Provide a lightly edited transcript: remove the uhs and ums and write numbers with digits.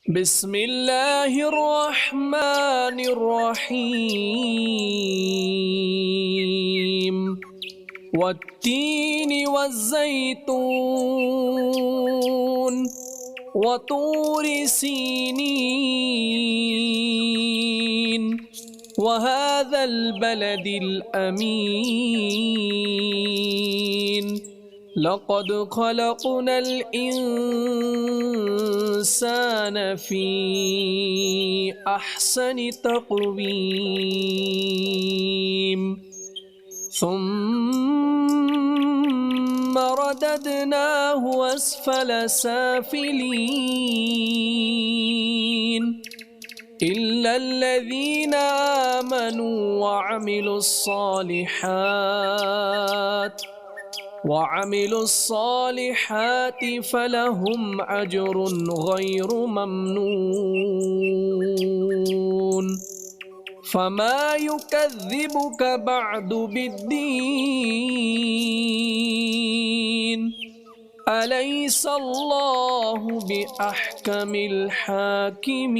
بسم الله الرحمن الرحيم والتين والزيتون وطور سينين وهذا البلد الأمين لقد خلقنا الإنسان في أحسن تقويم ثم رددناه أسفل سافلين إلا الذين آمنوا وعملوا الصالحات فلهم أجر غير ممنون فما يكذبك بعد بالدين أليس الله بأحكم الحاكمين